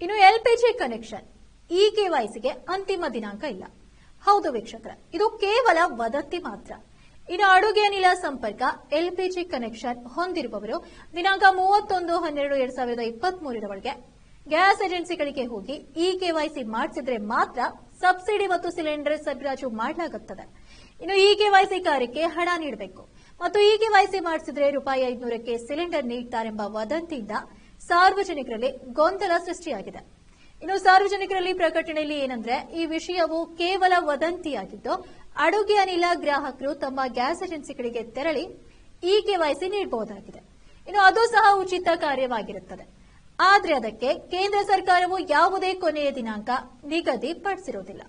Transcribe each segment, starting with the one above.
ಇನ್ನು LPG connection ಈ ಕೆವೈಸಿಗೆ ಅಂತಿಮ ದಿನಾಂಕ ಇಲ್ಲ. ಹೌದು ವೀಕ್ಷಕರ, ಇದು ಕೇವಲ ವದಂತಿ ಮಾತ್ರ. ಇನ್ನು ಅಡುಗೆ ಅನಿಲ ಸಂಪರ್ಕ ಎಲ್ಪಿಜಿ ಕನೆಕ್ಷನ್ ಹೊಂದಿರುವವರು ದಿನಾಂಕ 31/12/2023 ಒಳಗೆ ಗ್ಯಾಸ್ ಏಜೆನ್ಸಿಗಳಿಗೆ ಹೋಗಿ ಈ ಕೆವೈಸಿ ಮಾಡಿಸಿದ್ರೆ ಮಾತ್ರ ಸಬ್ಸಿಡಿ ಮತ್ತು ಸಿಲಿಂಡರ್ ಸರಬರಾಜು ಮಾಡಲಾಗುತ್ತದೆ. ಇನ್ನು ಈ ಕೆವೈಸಿ ಕಾರ್ಯಕ್ಕೆ ಹಣ ನೀಡಬೇಕು ಮತ್ತು ಈ ಕೆವೈಸಿ ಮಾಡಿಸಿದ್ರೆ ₹500ಕ್ಕೆ ಸಿಲಿಂಡರ್ ನೀಡುತ್ತಾರೆಂಬ ವದಂತಿಯಿಂದ ಸಾರ್ವಜನಿಕರಲ್ಲಿ ಗೊಂದಲ ಸೃಷ್ಟಿಯಾಗಿದೆ. ಇನ್ನು ಸಾರ್ವಜನಿಕರಲ್ಲಿ ಪ್ರಕಟಣೆಯಲ್ಲಿ ಏನಂದ್ರೆ, ಈ ವಿಷಯವು ಕೇವಲ ವದಂತಿಯಾಗಿದ್ದು ಅಡುಗೆ ಅನಿಲ ಗ್ರಾಹಕರು ತಮ್ಮ ಗ್ಯಾಸ್ ಏಜೆನ್ಸಿಗಳಿಗೆ ತೆರಳಿ ಈ ಕೆವೈಸಿ ನೀಡಬಹುದಾಗಿದೆ. ಇನ್ನು ಅದು ಸಹ ಉಚಿತ ಕಾರ್ಯವಾಗಿರುತ್ತದೆ. ಆದರೆ ಅದಕ್ಕೆ ಕೇಂದ್ರ ಸರ್ಕಾರವು ಯಾವುದೇ ಕೊನೆಯ ದಿನಾಂಕ ನಿಗದಿಪಡಿಸಿರುವುದಿಲ್ಲ.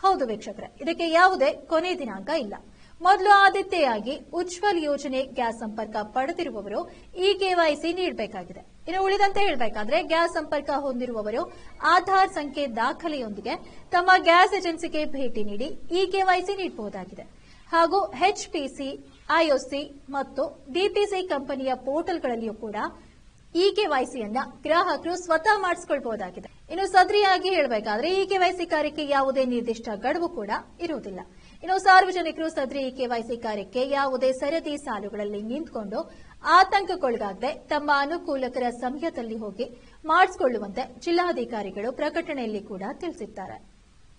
ಹೌದು ವೀಕ್ಷಕರೇ, ಇದಕ್ಕೆ ಯಾವುದೇ ಕೊನೆಯ ದಿನಾಂಕ ಇಲ್ಲ. ಮೊದಲು ಆದ್ಯತೆಯಾಗಿ ಉಜ್ವಲ್ ಯೋಜನೆ ಗ್ಯಾಸ್ ಸಂಪರ್ಕ ಪಡೆದಿರುವವರು ಈ ಕೆವೈಸಿ ನೀಡಬೇಕಾಗಿದೆ. ಇನ್ನು ಉಳಿದಂತೆ ಹೇಳಬೇಕಾದ್ರೆ ಗ್ಯಾಸ್ ಸಂಪರ್ಕ ಹೊಂದಿರುವವರು ಆಧಾರ್ ಸಂಖ್ಯೆ ದಾಖಲೆಯೊಂದಿಗೆ ತಮ್ಮ ಗ್ಯಾಸ್ ಏಜೆನ್ಸಿಗೆ ಭೇಟಿ ನೀಡಿ ಈ ಕೆವೈಸಿ ನೀಡಬಹುದಾಗಿದೆ. ಹಾಗೂ ಎಚ್ಪಿಸಿ, ಐಒಸಿ ಮತ್ತು ಡಿಟಿಸಿ ಕಂಪನಿಯ ಪೋರ್ಟಲ್ಗಳಲ್ಲಿಯೂ ಕೂಡ ಈ ಕೆವೈಸಿಯನ್ನ ಗ್ರಾಹಕರು ಸ್ವತಃ ಮಾಡಿಸಿಕೊಳ್ಳಬಹುದಾಗಿದೆ. ಇನ್ನು ಸದರಿಯಾಗಿ ಹೇಳಬೇಕಾದ್ರೆ ಈ ಕೆವೈಸಿ ಕಾರ್ಯಕ್ಕೆ ಯಾವುದೇ ನಿರ್ದಿಷ್ಟ ಗಡುವು ಕೂಡ ಇರುವುದಿಲ್ಲ. ಇನ್ನು ಸಾರ್ವಜನಿಕರು ಸದರಿ ಈ ಕೆವೈಸಿ ಕಾರ್ಯಕ್ಕೆ ಯಾವುದೇ ಸರದಿ ಸಾಲುಗಳಲ್ಲಿ ನಿಂತುಕೊಂಡು ಆತಂಕಕ್ಕೊಳಗಾಗದೆ ತಮ್ಮ ಅನುಕೂಲಕರ ಸಮಯದಲ್ಲಿ ಹೋಗಿ ಮಾಡಿಸಿಕೊಳ್ಳುವಂತೆ ಜಿಲ್ಲಾಧಿಕಾರಿಗಳು ಪ್ರಕಟಣೆಯಲ್ಲಿ ಕೂಡ ತಿಳಿಸಿದ್ದಾರೆ.